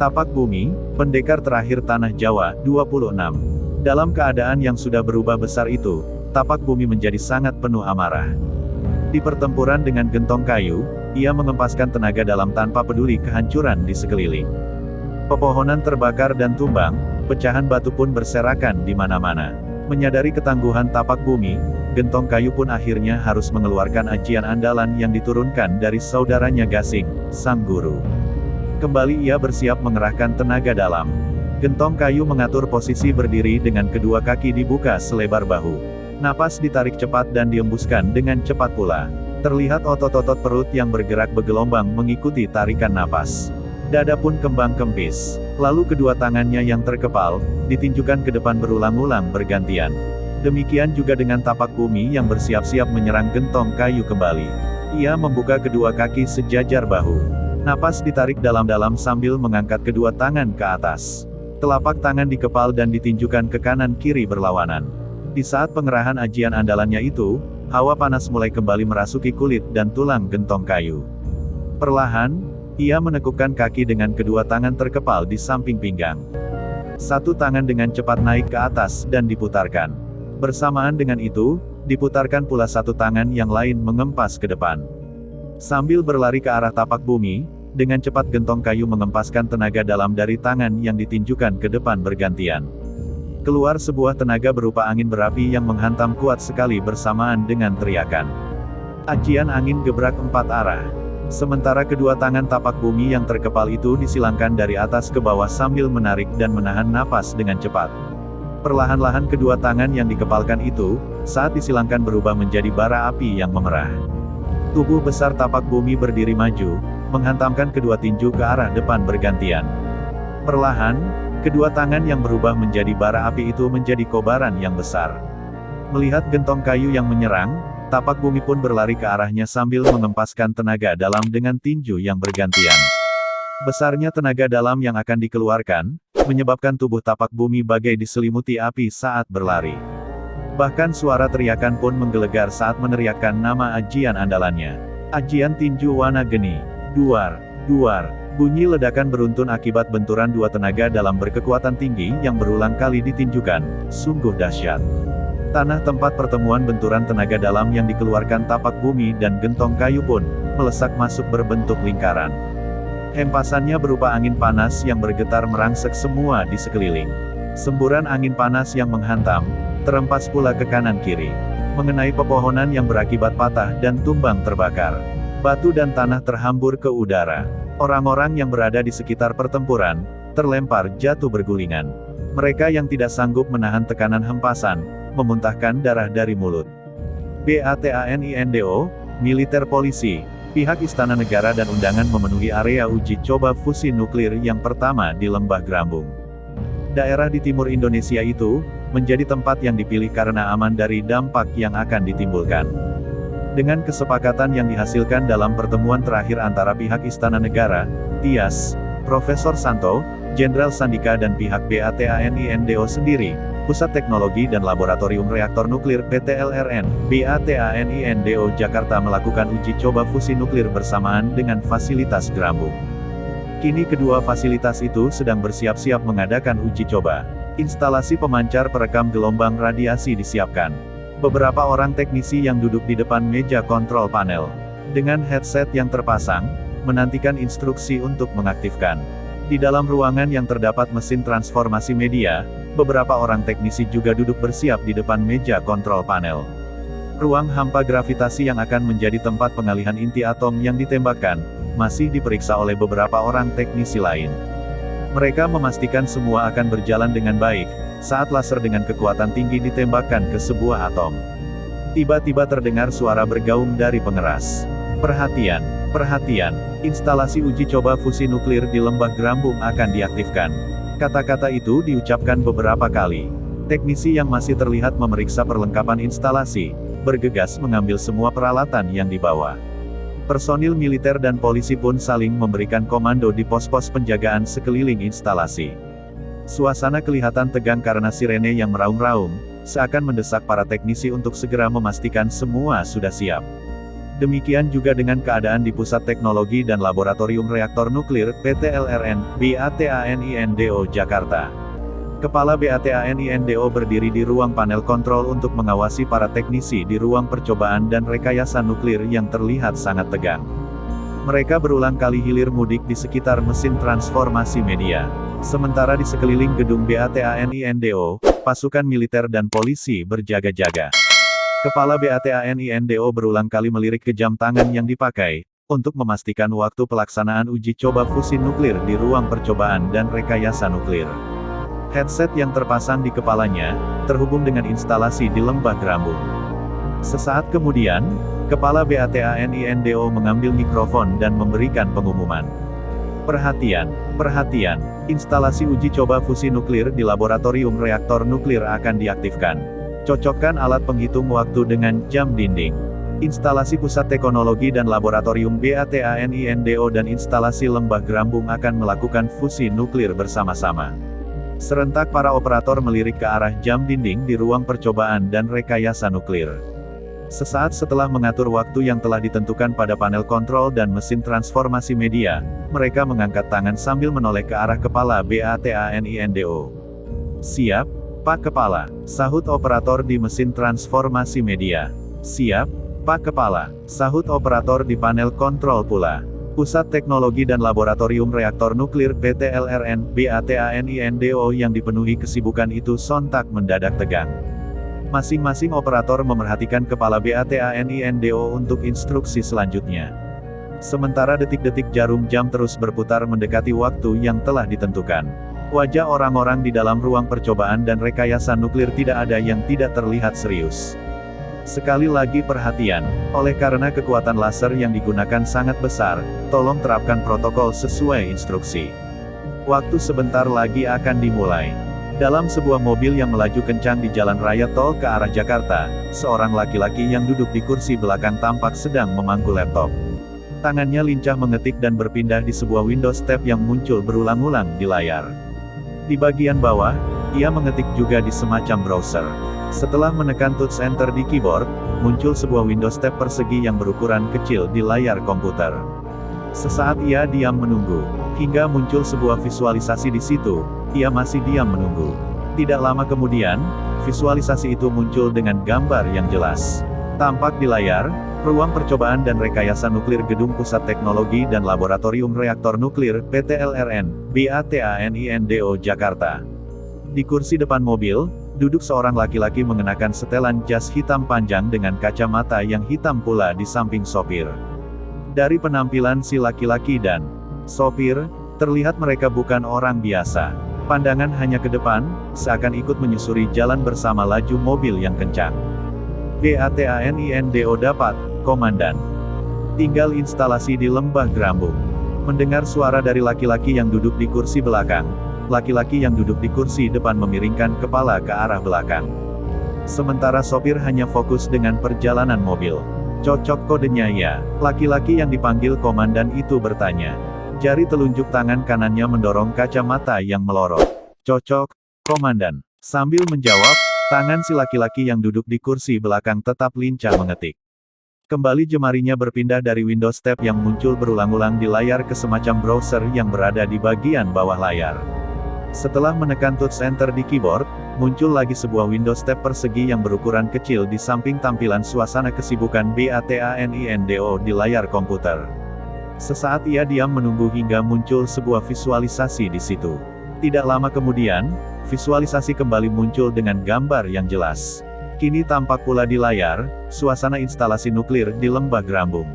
Tapak bumi, pendekar terakhir Tanah Jawa, 26. Dalam keadaan yang sudah berubah besar itu, tapak bumi menjadi sangat penuh amarah. Di pertempuran dengan gentong kayu, ia mengempaskan tenaga dalam tanpa peduli kehancuran di sekeliling. Pepohonan terbakar dan tumbang, pecahan batu pun berserakan di mana-mana. Menyadari ketangguhan tapak bumi, gentong kayu pun akhirnya harus mengeluarkan ajian andalan yang diturunkan dari saudaranya Gasing, sang guru. Kembali ia bersiap mengerahkan tenaga dalam. Gentong kayu mengatur posisi berdiri dengan kedua kaki dibuka selebar bahu. Napas ditarik cepat dan diembuskan dengan cepat pula. Terlihat otot-otot perut yang bergerak bergelombang mengikuti tarikan napas. Dada pun kembang kempis. Lalu kedua tangannya yang terkepal, ditinjukan ke depan berulang-ulang bergantian. Demikian juga dengan tapak bumi yang bersiap-siap menyerang gentong kayu kembali. Ia membuka kedua kaki sejajar bahu. Napas ditarik dalam-dalam sambil mengangkat kedua tangan ke atas. Telapak tangan dikepal dan ditinjukan ke kanan-kiri berlawanan. Di saat pengerahan ajian andalannya itu, hawa panas mulai kembali merasuki kulit dan tulang gentong kayu. Perlahan, ia menekukkan kaki dengan kedua tangan terkepal di samping pinggang. Satu tangan dengan cepat naik ke atas dan diputarkan. Bersamaan dengan itu, diputarkan pula satu tangan yang lain mengempas ke depan. Sambil berlari ke arah tapak bumi, dengan cepat gentong kayu mengempaskan tenaga dalam dari tangan yang ditinjukan ke depan bergantian. Keluar sebuah tenaga berupa angin berapi yang menghantam kuat sekali bersamaan dengan teriakan. Ajian angin gebrak 4 arah. Sementara kedua tangan tapak bumi yang terkepal itu disilangkan dari atas ke bawah sambil menarik dan menahan napas dengan cepat. Perlahan-lahan kedua tangan yang dikepalkan itu, saat disilangkan berubah menjadi bara api yang memerah. Tubuh besar tapak bumi berdiri maju, menghantamkan kedua tinju ke arah depan bergantian. Perlahan, kedua tangan yang berubah menjadi bara api itu menjadi kobaran yang besar. Melihat gentong kayu yang menyerang, tapak bumi pun berlari ke arahnya sambil mengempaskan tenaga dalam dengan tinju yang bergantian. Besarnya tenaga dalam yang akan dikeluarkan, menyebabkan tubuh tapak bumi bagai diselimuti api saat berlari. Bahkan suara teriakan pun menggelegar saat meneriakkan nama ajian andalannya. Ajian tinju Wana Geni. Duar, duar. Bunyi ledakan beruntun akibat benturan dua tenaga dalam berkekuatan tinggi yang berulang kali ditinjukan. Sungguh dahsyat. Tanah tempat pertemuan benturan tenaga dalam yang dikeluarkan tapak bumi dan gentong kayu pun melesak masuk berbentuk lingkaran. Hempasannya berupa angin panas yang bergetar merangsek semua di sekeliling. Semburan angin panas yang menghantam, terempas pula ke kanan-kiri, mengenai pepohonan yang berakibat patah dan tumbang terbakar. Batu dan tanah terhambur ke udara. Orang-orang yang berada di sekitar pertempuran, terlempar jatuh bergulingan. Mereka yang tidak sanggup menahan tekanan hempasan, memuntahkan darah dari mulut. BATANINDO, militer polisi, pihak Istana Negara dan undangan memenuhi area uji coba fusi nuklir yang pertama di Lembah Grambung. Daerah di timur Indonesia itu, menjadi tempat yang dipilih karena aman dari dampak yang akan ditimbulkan. Dengan kesepakatan yang dihasilkan dalam pertemuan terakhir antara pihak Istana Negara, TIAS, Profesor Santo, Jenderal Sandika dan pihak BATANINDO sendiri, Pusat Teknologi dan Laboratorium Reaktor Nuklir PTLRN, BATANINDO Jakarta melakukan uji coba fusi nuklir bersamaan dengan fasilitas Grambung. Kini kedua fasilitas itu sedang bersiap-siap mengadakan uji coba. Instalasi pemancar perekam gelombang radiasi disiapkan. Beberapa orang teknisi yang duduk di depan meja kontrol panel, dengan headset yang terpasang, menantikan instruksi untuk mengaktifkan. Di dalam ruangan yang terdapat mesin transformasi media, beberapa orang teknisi juga duduk bersiap di depan meja kontrol panel. Ruang hampa gravitasi yang akan menjadi tempat pengalihan inti atom yang ditembakkan, masih diperiksa oleh beberapa orang teknisi lain. Mereka memastikan semua akan berjalan dengan baik, saat laser dengan kekuatan tinggi ditembakkan ke sebuah atom. Tiba-tiba terdengar suara bergaung dari pengeras. Perhatian, perhatian, instalasi uji coba fusi nuklir di Lembah Grambung akan diaktifkan. Kata-kata itu diucapkan beberapa kali. Teknisi yang masih terlihat memeriksa perlengkapan instalasi, bergegas mengambil semua peralatan yang dibawa. Personil militer dan polisi pun saling memberikan komando di pos-pos penjagaan sekeliling instalasi. Suasana kelihatan tegang karena sirene yang meraung-raung, seakan mendesak para teknisi untuk segera memastikan semua sudah siap. Demikian juga dengan keadaan di Pusat Teknologi dan Laboratorium Reaktor Nuklir, PTLRN, BATANINDO Jakarta. Kepala BATANINDO berdiri di ruang panel kontrol untuk mengawasi para teknisi di ruang percobaan dan rekayasa nuklir yang terlihat sangat tegang. Mereka berulang kali hilir mudik di sekitar mesin transformasi media. Sementara di sekeliling gedung BATANINDO, pasukan militer dan polisi berjaga-jaga. Kepala BATANINDO berulang kali melirik ke jam tangan yang dipakai, untuk memastikan waktu pelaksanaan uji coba fusi nuklir di ruang percobaan dan rekayasa nuklir. Headset yang terpasang di kepalanya, terhubung dengan instalasi di Lembah Grambung. Sesaat kemudian, Kepala BATANINDO mengambil mikrofon dan memberikan pengumuman. Perhatian, perhatian, instalasi uji coba fusi nuklir di laboratorium reaktor nuklir akan diaktifkan. Cocokkan alat penghitung waktu dengan jam dinding. Instalasi Pusat Teknologi dan Laboratorium BATANINDO dan instalasi Lembah Grambung akan melakukan fusi nuklir bersama-sama. Serentak para operator melirik ke arah jam dinding di ruang percobaan dan rekayasa nuklir. Sesaat setelah mengatur waktu yang telah ditentukan pada panel kontrol dan mesin transformasi media, mereka mengangkat tangan sambil menoleh ke arah kepala BATANINDO. "Siap, Pak Kepala," sahut operator di mesin transformasi media. "Siap, Pak Kepala," sahut operator di panel kontrol pula. Pusat Teknologi dan Laboratorium Reaktor Nuklir PTLRN, BATANINDO yang dipenuhi kesibukan itu sontak mendadak tegang. Masing-masing operator memerhatikan kepala BATANINDO untuk instruksi selanjutnya. Sementara detik-detik jarum jam terus berputar mendekati waktu yang telah ditentukan. Wajah orang-orang di dalam ruang percobaan dan rekayasa nuklir tidak ada yang tidak terlihat serius. Sekali lagi perhatian, oleh karena kekuatan laser yang digunakan sangat besar, tolong terapkan protokol sesuai instruksi. Waktu sebentar lagi akan dimulai. Dalam sebuah mobil yang melaju kencang di jalan raya tol ke arah Jakarta, seorang laki-laki yang duduk di kursi belakang tampak sedang memangku laptop. Tangannya lincah mengetik dan berpindah di sebuah Windows tab yang muncul berulang-ulang di layar. Di bagian bawah, ia mengetik juga di semacam browser. Setelah menekan touch enter di keyboard, muncul sebuah Windows tab persegi yang berukuran kecil di layar komputer. Sesaat ia diam menunggu, hingga muncul sebuah visualisasi di situ. Ia masih diam menunggu. Tidak lama kemudian, visualisasi itu muncul dengan gambar yang jelas. Tampak di layar, ruang percobaan dan rekayasa nuklir Gedung Pusat Teknologi dan Laboratorium Reaktor Nuklir, PTLRN, BATANINDO Jakarta. Di kursi depan mobil, duduk seorang laki-laki mengenakan setelan jas hitam panjang dengan kacamata yang hitam pula di samping sopir. Dari penampilan si laki-laki dan sopir, terlihat mereka bukan orang biasa. Pandangan hanya ke depan, seakan ikut menyusuri jalan bersama laju mobil yang kencang. BATANINDO dapat, Komandan. Tinggal instalasi di Lembah Grambung. Mendengar suara dari laki-laki yang duduk di kursi belakang, laki-laki yang duduk di kursi depan memiringkan kepala ke arah belakang. Sementara sopir hanya fokus dengan perjalanan mobil. "Cocok kodenya ya?" Laki-laki yang dipanggil komandan itu bertanya. Jari telunjuk tangan kanannya mendorong kacamata yang melorot. "Cocok, Komandan." Sambil menjawab, tangan si laki-laki yang duduk di kursi belakang tetap lincah mengetik. Kembali jemarinya berpindah dari Windows tab yang muncul berulang-ulang di layar ke semacam browser yang berada di bagian bawah layar. Setelah menekan touch enter di keyboard, muncul lagi sebuah Windows tab persegi yang berukuran kecil di samping tampilan suasana kesibukan BATANINDO di layar komputer. Sesaat ia diam menunggu hingga muncul sebuah visualisasi di situ. Tidak lama kemudian, visualisasi kembali muncul dengan gambar yang jelas. Kini tampak pula di layar, suasana instalasi nuklir di Lembah Grambung.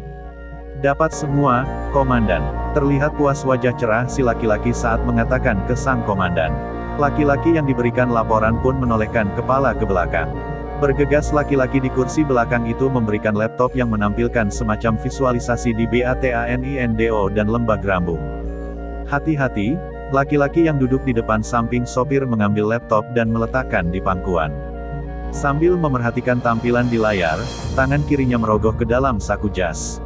"Dapat semua, Komandan." Terlihat puas wajah cerah si laki-laki saat mengatakan ke sang komandan. Laki-laki yang diberikan laporan pun menolehkan kepala ke belakang. Bergegas laki-laki di kursi belakang itu memberikan laptop yang menampilkan semacam visualisasi di BATANINDO dan Lembah Grambung. "Hati-hati," laki-laki yang duduk di depan samping sopir mengambil laptop dan meletakkan di pangkuan. Sambil memerhatikan tampilan di layar, tangan kirinya merogoh ke dalam saku jas.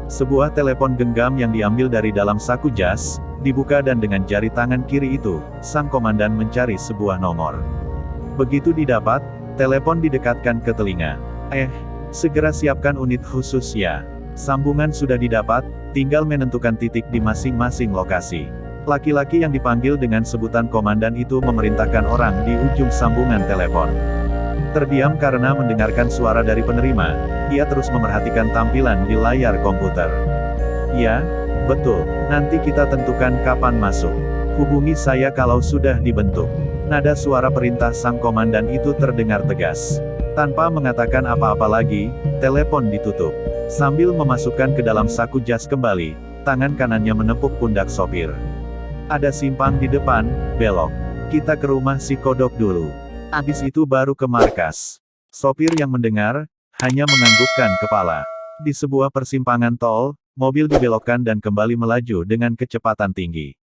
Sebuah telepon genggam yang diambil dari dalam saku jas, dibuka dan dengan jari tangan kiri itu, sang komandan mencari sebuah nomor. Begitu didapat, telepon didekatkan ke telinga. Segera siapkan unit khusus ya. Sambungan sudah didapat, tinggal menentukan titik di masing-masing lokasi. Laki-laki yang dipanggil dengan sebutan komandan itu memerintahkan orang di ujung sambungan telepon. Terdiam karena mendengarkan suara dari penerima, dia terus memerhatikan tampilan di layar komputer. Ya, betul, nanti kita tentukan kapan masuk. Hubungi saya kalau sudah dibentuk. Nada suara perintah sang komandan itu terdengar tegas. Tanpa mengatakan apa-apa lagi, telepon ditutup. Sambil memasukkan ke dalam saku jas kembali, tangan kanannya menepuk pundak sopir. Ada simpang di depan, belok. Kita ke rumah si kodok dulu. Habis itu baru ke markas. Sopir yang mendengar, hanya menganggukkan kepala. Di sebuah persimpangan tol, mobil dibelokkan dan kembali melaju dengan kecepatan tinggi.